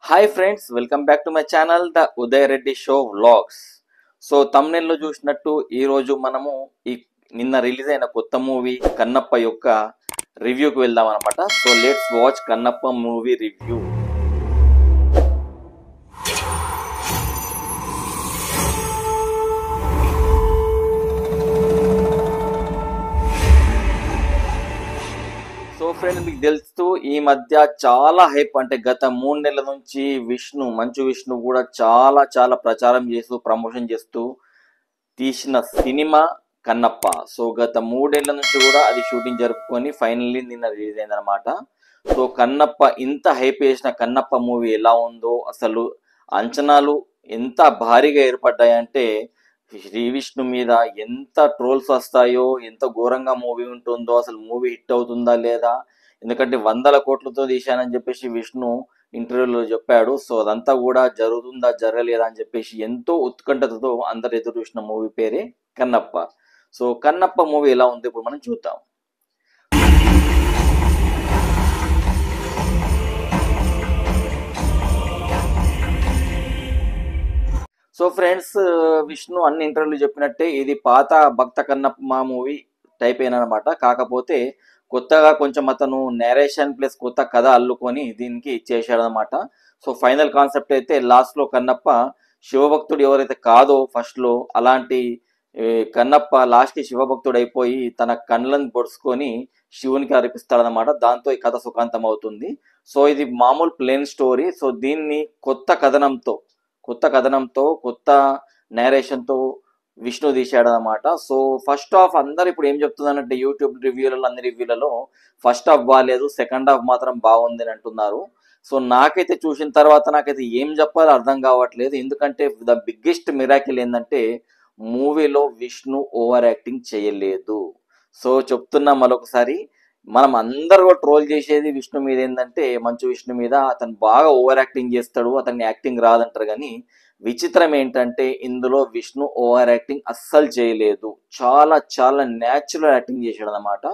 Hi friends, welcome back to my channel the Uday Reddy show vlogs. So తమ్నెల్లో చూసినట్టు ఈరోజు మనము ఈ నిన్న రిలీజ్ అయిన కొత్త మూవీ కన్నప్ప యొక్క రివ్యూకి వెళ్దాం అనమాట. So let's watch Kannappa movie review. So friends, మీకు తెలుస్తూ ఈ మధ్య చాలా హైప్, అంటే గత 3 నెలల నుంచి మంచు విష్ణు కూడా చాలా చాలా ప్రచారం చేస్తూ ప్రమోషన్ చేస్తూ తీసిన సినిమా కన్నప్ప. సో గత 3 ఏళ్ల నుంచి కూడా అది షూటింగ్ జరుపుకొని ఫైనల్లీ నిన్న రిలీజ్ అయిందనమాట. సో కన్నప్ప, ఇంత హైప్ చేసిన కన్నప్ప మూవీ ఎలా ఉందో, అసలు అంచనాలు ఎంత భారీగా ఏర్పడ్డాయంటే శ్రీ విష్ణు మీద ఎంత ట్రోల్స్ వస్తాయో, ఎంత ఘోరంగా మూవీ ఉంటుందో, అసలు మూవీ హిట్ అవుతుందా లేదా, ఎందుకంటే 100 కోట్లతో తీశానని చెప్పేసి విష్ణు ఇంటర్వ్యూలో చెప్పాడు. సో అదంతా కూడా జరుగుతుందా జరగలేదా అని చెప్పేసి ఎంతో ఉత్కంఠతతో అందరు ఎదురు చూసిన మూవీ పేరే కన్నప్ప. సో కన్నప్ప మూవీ ఎలా ఉంది ఇప్పుడు మనం చూద్దాం. సో ఫ్రెండ్స్, విష్ణు అన్ని ఇంటర్వ్యూలు చెప్పినట్టే ఇది పాత భక్త కన్నప్ప మూవీ టైప్ అయినమాట. కాకపోతే కొత్తగా కొంచెం అతను నేరేషన్ ప్లస్ కొత్త కథ అల్లుకొని దీనికి చేశాడనమాట. సో ఫైనల్ కాన్సెప్ట్ అయితే లాస్ట్లో కన్నప్ప శివభక్తుడు ఎవరైతే కాదో ఫస్ట్లో, అలాంటి కన్నప్ప లాస్ట్కి శివభక్తుడు అయిపోయి తన కళ్ళను పొడుచుకొని శివునికి అర్పిస్తాడనమాట. దాంతో ఈ కథ సుఖాంతం అవుతుంది. సో ఇది మామూలు ప్లేన్ స్టోరీ. సో దీన్ని కొత్త నేరేషన్తో విష్ణు తీశాడనమాట. సో ఫస్ట్ హాఫ్ అందరు ఇప్పుడు ఏం చెప్తుందంటే యూట్యూబ్ రివ్యూలలో, అన్ని రివ్యూలలో ఫస్ట్ హాఫ్ బాగాలేదు, సెకండ్ హాఫ్ మాత్రం బాగుంది అని అంటున్నారు. సో నాకైతే చూసిన తర్వాత నాకైతే ఏం చెప్పాలో అర్థం కావట్లేదు. ఎందుకంటే ద బిగ్గెస్ట్ మిరాకిల్ ఏంటంటే మూవీలో విష్ణు ఓవర్ యాక్టింగ్ చేయలేదు. సో చెప్తున్నా మరొకసారి, మనం అందరూ ట్రోల్ చేసేది విష్ణు మీద ఏంటంటే మంచు విష్ణు మీద, అతను బాగా ఓవర్ యాక్టింగ్ చేస్తాడు, అతనికి యాక్టింగ్ రాదంటారు. కానీ విచిత్రం ఏంటంటే ఇందులో విష్ణు ఓవర్ యాక్టింగ్ అస్సలు చేయలేదు. చాలా చాలా న్యాచురల్ యాక్టింగ్ చేశాడు అనమాట.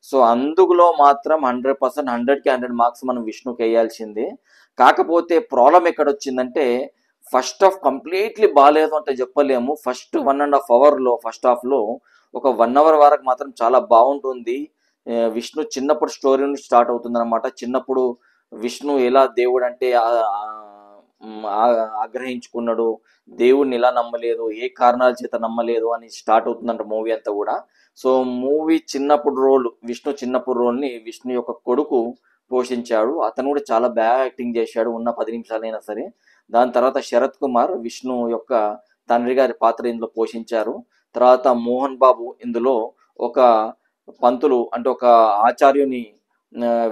సో అందులో మాత్రం 100%, 100కి 100 మార్క్స్ మనం విష్ణుకి వేయాల్సిందే. కాకపోతే ప్రాబ్లం ఎక్కడ వచ్చిందంటే ఫస్ట్ హాఫ్ కంప్లీట్లీ బాగాలేదు అంటే చెప్పలేము. ఫస్ట్ 1.5 అవర్లో, ఫస్ట్ హాఫ్లో ఒక 1 అవర్ వరకు మాత్రం చాలా బాగుంటుంది. విష్ణు చిన్నప్పుడు స్టోరీ నుంచి స్టార్ట్ అవుతుంది అనమాట. చిన్నప్పుడు విష్ణు ఎలా దేవుడు అంటే ఆగ్రహించుకున్నాడు, దేవుడిని ఎలా నమ్మలేదు, ఏ కారణాల చేత నమ్మలేదు అని స్టార్ట్ అవుతుందంట మూవీ అంతా కూడా. సో మూవీ విష్ణు చిన్నప్పుడు రోల్ని విష్ణు యొక్క కొడుకు పోషించాడు. అతను కూడా చాలా బాగా యాక్టింగ్ చేశాడు ఉన్న 10 నిమిషాలైనా సరే. దాని తర్వాత శరత్ కుమార్ విష్ణు యొక్క తండ్రి గారి పాత్ర ఇందులో పోషించారు. తర్వాత మోహన్ బాబు ఇందులో ఒక పంతులు, అంటే ఒక ఆచార్యుని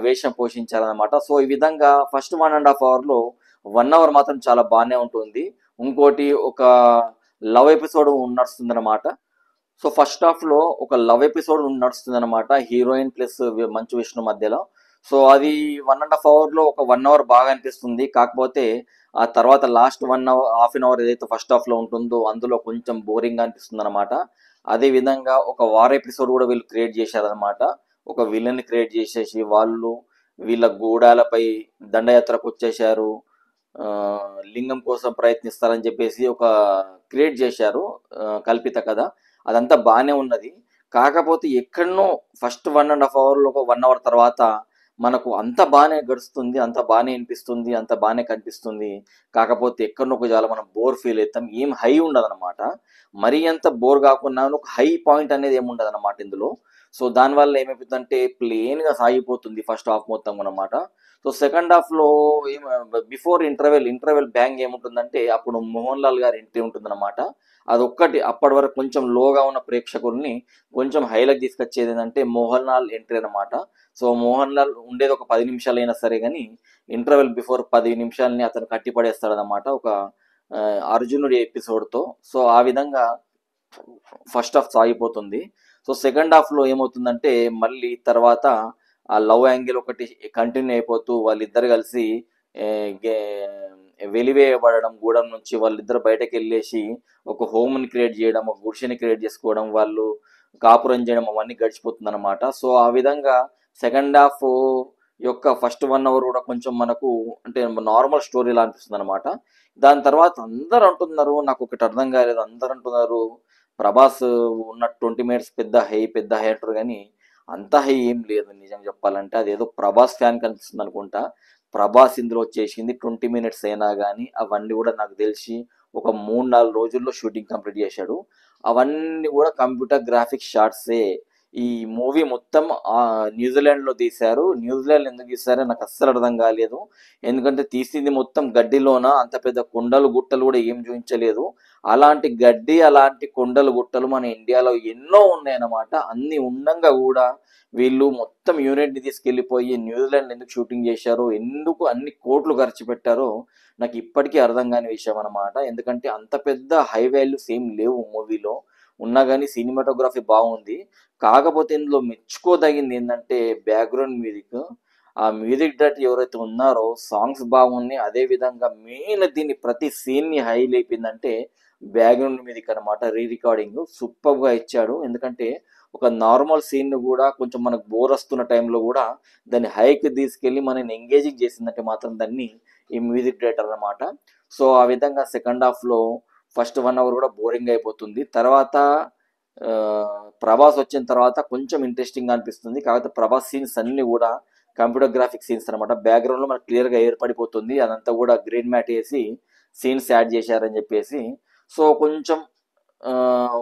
వేషం పోషించారనమాట. సో ఈ విధంగా ఫస్ట్ 1.5 అవర్లో 1 అవర్ మాత్రం చాలా బాగానే ఉంటుంది. ఇంకోటి ఒక లవ్ ఎపిసోడ్ నడుస్తుంది అనమాట. సో ఫస్ట్ హాఫ్లో ఒక లవ్ ఎపిసోడ్ నడుస్తుంది అనమాట, హీరోయిన్ ప్లస్ మంచు విష్ణు మధ్యలో. సో అది 1.5 అవర్లో ఒక 1 అవర్ బాగా అనిపిస్తుంది. కాకపోతే ఆ తర్వాత last 1 hour, half an hour ఏదైతే ఫస్ట్ హాఫ్లో ఉంటుందో అందులో కొంచెం బోరింగ్గా అనిపిస్తుంది అనమాట. అదే విధంగా ఒక వార్ ఎపిసోడ్ కూడా వీళ్ళు క్రియేట్ చేశారనమాట. ఒక విలన్ క్రియేట్ చేసేసి వాళ్ళు వీళ్ళ గూడాలపై దండయాత్రకు వచ్చేసారు, లింగం కోసం ప్రయత్నిస్తారని చెప్పేసి ఒక క్రియేట్ చేశారు కల్పిత కథ. అదంతా బాగానే ఉన్నది. కాకపోతే ఎక్కడనో ఫస్ట్ 1.5 అవర్లో ఒక 1 అవర్ తర్వాత మనకు అంత బాగానే గడుస్తుంది, అంత బాగానే అనిపిస్తుంది, అంత బాగానే కనిపిస్తుంది. కాకపోతే ఎక్కడనో ఒక చాలా మనం బోర్ ఫీల్ అవుతాం. ఏం హై ఉండదు అనమాట. మరీ అంత బోర్ కాకుండా ఒక హై పాయింట్ అనేది ఏమి ఉండదు అనమాట ఇందులో. సో దానివల్ల ఏమైపోతుందంటే ప్లెయిన్గా సాగిపోతుంది ఫస్ట్ హాఫ్ మొత్తం అనమాట. సో సెకండ్ హాఫ్లో బిఫోర్ ఇంటర్వెల్ బ్యాంగ్ ఏముంటుందంటే అప్పుడు మోహన్ లాల్ గారి ఎంట్రీ ఉంటుందన్నమాట. అదొక్కటి అప్పటి వరకు కొంచెం లోగా ఉన్న ప్రేక్షకుల్ని కొంచెం హైలైట్ తీసుకొచ్చేది ఏంటంటే మోహన్ లాల్ ఎంట్రీ అనమాట. సో మోహన్ లాల్ ఉండేది ఒక 10 నిమిషాలైనా సరే కానీ ఇంటర్వెల్ బిఫోర్ 10 నిమిషాలని అతను కట్టిపడేస్తాడనమాట ఒక అర్జునుడి ఎపిసోడ్తో. సో ఆ విధంగా ఫస్ట్ హాఫ్ సాగిపోతుంది. సో సెకండ్ హాఫ్లో ఏమవుతుందంటే మళ్ళీ తర్వాత ఆ లవ్ యాంగిల్ ఒకటి కంటిన్యూ అయిపోతూ వాళ్ళిద్దరు కలిసి వెలివేయబడడం, గూడెం నుంచి వాళ్ళిద్దరు బయటకు వెళ్ళేసి ఒక హోమ్ని క్రియేట్ చేయడం, ఒక గుడిసెని క్రియేట్ చేసుకోవడం, వాళ్ళు కాపురం చేయడం, అవన్నీ గడిచిపోతుంది అనమాట. సో ఆ విధంగా సెకండ్ హాఫ్ ఈ యొక్క ఫస్ట్ 1 అవర్ కూడా కొంచెం మనకు అంటే నార్మల్ స్టోరీలా అనిపిస్తుంది అనమాట. దాని తర్వాత అందరూ అంటున్నారు, నాకు ఒకటి అర్థం కాలేదు. అందరూ అంటున్నారు ప్రభాస్ ఉన్న 20 మినిట్స్ పెద్ద హై అంటారు కానీ అంత హై ఏం లేదు నిజంగా చెప్పాలంటే. అదేదో ప్రభాస్ ఫ్యాన్ కనిపిస్తుంది అనుకుంటా. ప్రభాస్ ఇందులో చేసింది 20 మినిట్స్ అయినా కానీ అవన్నీ కూడా నాకు తెలిసి ఒక 3-4 రోజుల్లో షూటింగ్ కంప్లీట్ చేశాడు. అవన్నీ కూడా కంప్యూటర్ గ్రాఫిక్స్ షాట్సే. ఈ మూవీ మొత్తం న్యూజిలాండ్లో తీశారు. న్యూజిలాండ్ ఎందుకు తీశారో నాకు అస్సలు అర్థం కాలేదు. ఎందుకంటే తీసింది మొత్తం గడ్డిలోన, అంత పెద్ద కొండలు గుట్టలు కూడా ఏం చూపించలేదు. అలాంటి గడ్డి అలాంటి కొండలు గుట్టలు మన ఇండియాలో ఎన్నో ఉన్నాయన్నమాట. అన్ని ఉండంగా కూడా వీళ్ళు మొత్తం యూనిట్ని తీసుకెళ్ళిపోయి న్యూజిలాండ్ ఎందుకు షూటింగ్ చేశారో, ఎందుకు అన్ని కోట్లు ఖర్చు పెట్టారో నాకు ఇప్పటికీ అర్థం కాని విషయం అనమాట. ఎందుకంటే అంత పెద్ద హై వాల్యూస్ ఏం లేవు మూవీలో. ఉన్నా కానీ సినిమాటోగ్రఫీ బాగుంది. కాకపోతే ఇందులో మెచ్చుకోదగింది ఏంటంటే బ్యాక్గ్రౌండ్ మ్యూజిక్. ఆ మ్యూజిక్ డైరెక్టర్ ఎవరైతే ఉన్నారో సాంగ్స్ బాగున్నాయి. అదే విధంగా మెయిన్ దీన్ని ప్రతి సీన్ ని హై లేపిందంటే బ్యాక్గ్రౌండ్ మ్యూజిక్ అనమాట. రీ రికార్డింగ్ సూపర్ గా ఇచ్చాడు. ఎందుకంటే ఒక నార్మల్ సీన్ ను కూడా కొంచెం మనకు బోర్ వస్తున్న టైంలో కూడా దాన్ని హైకి తీసుకెళ్లి మనని ఎంగేజింగ్ చేసిందంటే మాత్రం దాన్ని ఈ మ్యూజిక్ డైరెక్టర్ అనమాట. సో ఆ విధంగా సెకండ్ హాఫ్ లో ఫస్ట్ 1 అవర్ కూడా బోరింగ్ అయిపోతుంది. తర్వాత ఆ, ప్రభాస్ వచ్చిన తర్వాత కొంచెం ఇంట్రెస్టింగ్ అనిపిస్తుంది. కాకపోతే ప్రభాస్ సీన్స్ అన్ని కూడా కంప్యూటర్ గ్రాఫిక్ సీన్స్ అనమాట. బ్యాక్గ్రౌండ్ లో మనకు క్లియర్ గా ఏర్పడిపోతుంది. అదంతా కూడా గ్రీన్ మ్యాట్ వేసి సీన్స్ యాడ్ చేశారని చెప్పేసి. సో కొంచెం ఆ,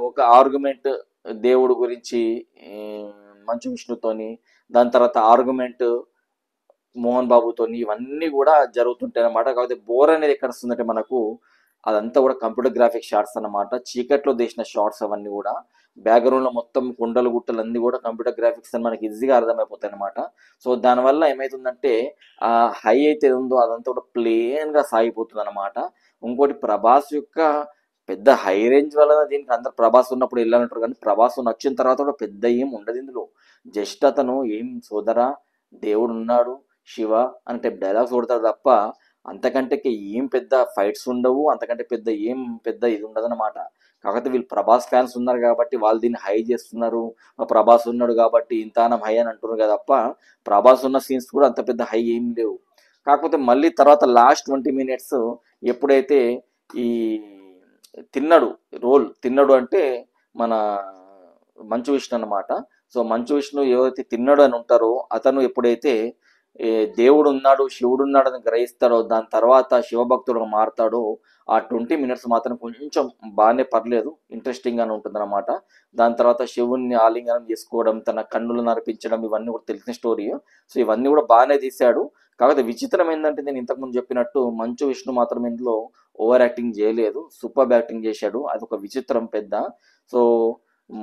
ఒక ఆర్గ్యుమెంట్ దేవుడు గురించి ఈ, మంచు విష్ణుతోని, దాని తర్వాత ఆర్గ్యుమెంట్ మోహన్ బాబుతోని, ఇవన్నీ కూడా జరుగుతుంటాయి అన్నమాట. కాకపోతే బోర్ అనేది ఎక్కడ వస్తుందంటే మనకు అదంతా కూడా కంప్యూటర్ గ్రాఫిక్ షాట్స్ అన్నమాట. చీకట్లో తీసిన షాట్స్ అవన్నీ కూడా బ్యాక్గ్రౌండ్ లో మొత్తం కొండలు గుట్టలు అన్ని కూడా కంప్యూటర్ గ్రాఫిక్స్ అని మనకి ఈజీగా అర్థమైపోతాయి అనమాట. సో దానివల్ల ఏమైతుందంటే ఆ హై అయితే ఉందో అదంతా కూడా ప్లేన్ గా సాగిపోతుంది అనమాట. ఇంకోటి ప్రభాస్ యొక్క పెద్ద హై రేంజ్ వల్ల దీనికి అందరు ప్రభాస్ ఉన్నప్పుడు వెళ్ళాలంటారు కానీ ప్రభాస్ నచ్చిన తర్వాత కూడా పెద్ద ఏం ఉండదు ఇందులో. జస్ట్ అతను ఏం సోదరా దేవుడు ఉన్నాడు శివ అంటే డైలాగ్స్ కొడతాడు తప్ప అంతకంటే ఏం పెద్ద ఫైట్స్ ఉండవు. అంతకంటే పెద్ద ఇది ఉండదన్నమాట. కాకపోతే వీళ్ళు ప్రభాస్ ఫ్యాన్స్ ఉన్నారు కాబట్టి వాళ్ళు దీన్ని హై చేస్తున్నారు. ప్రభాస్ ఉన్నాడు కాబట్టి ఇంతానం హై అని అంటున్నారు కదా తప్ప ప్రభాస్ ఉన్న సీన్స్ కూడా అంత పెద్ద హై ఏం లేవు. కాకపోతే మళ్ళీ తర్వాత లాస్ట్ 20 మినిట్స్ ఎప్పుడైతే ఈ తిన్నడు అంటే మన మంచు విష్ణు అన్నమాట. సో మంచు విష్ణు ఎవరైతే తిన్నాడు అని ఉంటారో అతను ఎప్పుడైతే దేవుడు ఉన్నాడు శివుడు ఉన్నాడు అని గ్రహిస్తాడో దాని తర్వాత శివభక్తుడుగా మారతాడో ఆ 20 మినిట్స్ మాత్రం కొంచెం బాగానే పర్లేదు, ఇంట్రెస్టింగ్ గానే ఉంటుంది అనమాట. దాని తర్వాత శివుణ్ణి ఆలింగనం చేసుకోవడం, తన కన్నులు నరిపించడం, ఇవన్నీ కూడా తెలిసిన స్టోరీ. సో ఇవన్నీ కూడా బాగానే తీశాడు. కాకపోతే విచిత్రం ఏంటంటే నేను ఇంతకుముందు చెప్పినట్టు మంచు విష్ణు మాత్రం ఇందులో ఓవర్ యాక్టింగ్ చేయలేదు, సూపర్ యాక్టింగ్ చేశాడు. అది ఒక విచిత్రం పెద్ద. సో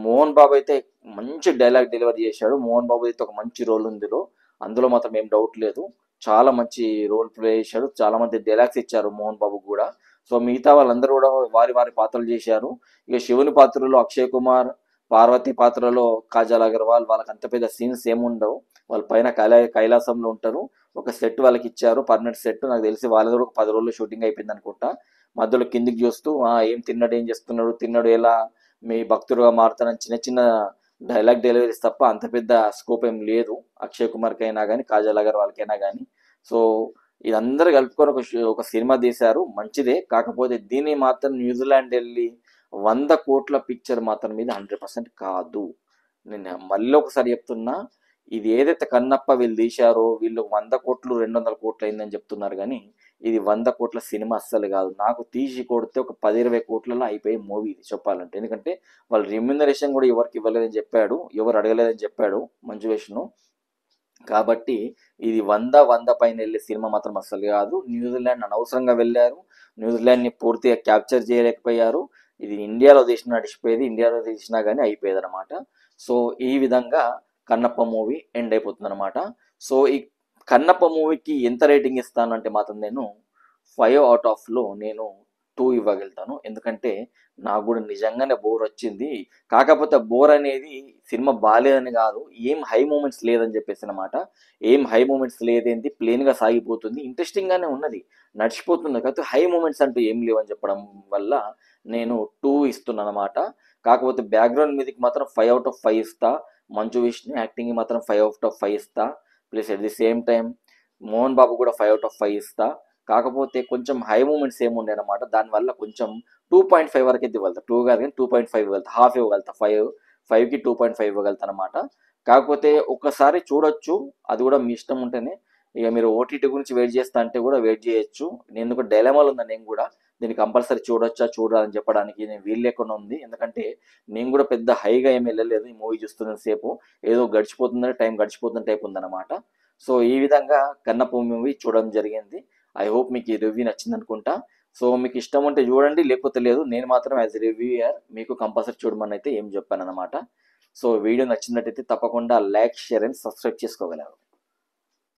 మోహన్ బాబు అయితే మంచి డైలాగ్ డెలివరీ చేశాడు. మోహన్ బాబు అయితే ఒక మంచి రోల్ ఉంది ఇందులో, అందులో మాత్రం ఏం డౌట్ లేదు. చాలా మంచి రోల్ ప్లే చేశాడు. చాలా మంది డైలాగ్స్ ఇచ్చారు మోహన్ బాబు కూడా. సో మిగతా వాళ్ళందరూ కూడా వారి వారి పాత్రలు చేశారు. ఇక శివుని పాత్రలో అక్షయ్ కుమార్, పార్వతి పాత్రలో కాజల్ అగర్వాల్, వాళ్ళకి అంత పెద్ద సీన్స్ ఏముండవు. వాళ్ళ పైన కైలాసంలో ఉంటారు. ఒక సెట్ వాళ్ళకి ఇచ్చారు, పర్మనెంట్ సెట్. నాకు తెలిసి వాళ్ళది కూడా ఒక 10 రోజుల్లో షూటింగ్ అయిపోయింది అనుకుంటా. మధ్యలో కిందికి చూస్తూ ఏం తిన్నాడు, ఏం చేస్తున్నాడు, తిన్నాడు ఎలా మీ భక్తుడుగా మారుతానని చిన్న చిన్న డైలాగ్ డెలివరీస్ తప్ప అంత పెద్ద స్కోప్ ఏం లేదు అక్షయ్ కుమార్కి అయినా కానీ కాజల్ అగర్వాల్కైనా కానీ. సో ఇదందరూ కలుపుకొని ఒక సినిమా తీశారు, మంచిదే. కాకపోతే దీన్ని మాత్రం న్యూజిలాండ్ వెళ్ళి 100 కోట్ల పిక్చర్ మాత్రం మీద 100% కాదు. నేను మళ్ళీ ఒకసారి చెప్తున్నా, ఇది ఏదైతే కన్నప్ప వీళ్ళు తీశారో వీళ్ళు 100 కోట్లు 200 కోట్లు అయిందని చెప్తున్నారు కానీ ఇది 100 కోట్ల సినిమా అస్సలు కాదు. నాకు తీసి కొడితే ఒక 10-20 కోట్లలో అయిపోయే మూవీ ఇది చెప్పాలంటే. ఎందుకంటే వాళ్ళు రెమ్యునరేషన్ కూడా ఎవరికి ఇవ్వలేదని చెప్పాడు, ఎవరు అడగలేదని చెప్పాడు మంచు విష్ణు. కాబట్టి ఇది 100 పైన వెళ్ళే సినిమా మాత్రం అస్సలు కాదు. న్యూజిలాండ్ అనవసరంగా వెళ్ళారు, న్యూజిలాండ్ని పూర్తిగా క్యాప్చర్ చేయలేకపోయారు. ఇది ఇండియాలో తీసిన నడిచిపోయేది, ఇండియాలో తీసినా కానీ అయిపోయేది అనమాట. సో ఈ విధంగా కన్నప్ప మూవీ ఎండ్ అయిపోతుంది అనమాట. సో ఈ కన్నప్ప మూవీకి ఎంత రేటింగ్ ఇస్తాను అంటే మాత్రం నేను 5/5లో నేను 2 ఇవ్వగలుగుతాను. ఎందుకంటే నాకు కూడా నిజంగానే బోర్ వచ్చింది. కాకపోతే బోర్ అనేది సినిమా బాగాలేదని కాదు, ఏం హై మూమెంట్స్ లేదని చెప్పేసి అనమాట. ఏం హై మూమెంట్స్ లేదేంటి, ప్లేన్గా సాగిపోతుంది, ఇంట్రెస్టింగ్గానే ఉన్నది, నడిచిపోతుంది. కాకపోతే హై మూమెంట్స్ అంటూ ఏం లేవని చెప్పడం వల్ల నేను 2 ఇస్తున్నాను అనమాట. కాకపోతే బ్యాక్గ్రౌండ్ మ్యూజిక్ మాత్రం 5/5 ఇస్తా. మంచు విష్ణు యాక్టింగ్ మాత్రం 5/5 ఇస్తా. Plus at the same time Mohan Babu కూడా 5/5 ఇస్తా. కాకపోతే కొంచెం హై మూమెంట్స్ ఏముండే అనమాట, దానివల్ల కొంచెం 2.5 వరకు అయితే ఇవ్వగలుగుతా. 2 కాదు కానీ 2.5 ఇవ్వగలుగుతా, హాఫ్ ఇవ్వగలుగుతా. 5కి 2.5 ఇవ్వగలుగుతా అనమాట. కాకపోతే ఒక్కసారి చూడొచ్చు, అది కూడా మీ ఇష్టం ఉంటేనే. ఇక మీరు ఓటీటీ గురించి వెయిట్ చేస్తా అంటే కూడా వెయిట్ చేయొచ్చు. నేను ఎందుకు డైలమాలో ఉన్నా, నేను కూడా దీన్ని కంపల్సరీ చూడొచ్చా చూడాలని చెప్పడానికి నేను వీలు లేకుండా ఉంది. ఎందుకంటే నేను కూడా పెద్ద హైగా ఏమి వెళ్ళలేదు ఈ మూవీ చూస్తున్న సేపు, ఏదో గడిచిపోతుందని టైం గడిచిపోతున్న టైప్ ఉందన్నమాట. సో ఈ విధంగా కన్నప్ప మూవీ చూడడం జరిగింది. ఐ హోప్ మీకు ఈ రివ్యూ నచ్చింది అనుకుంటా. సో మీకు ఇష్టం ఉంటే చూడండి, లేకపోతే లేదు. నేను మాత్రం యాజ్ రివ్యూయర్ మీకు కంపల్సరీ చూడమని అయితే ఏం చెప్పాను అనమాట. సో వీడియో నచ్చినట్టయితే తప్పకుండా లైక్, షేర్ అండ్ సబ్స్క్రైబ్ చేసుకోగలరు.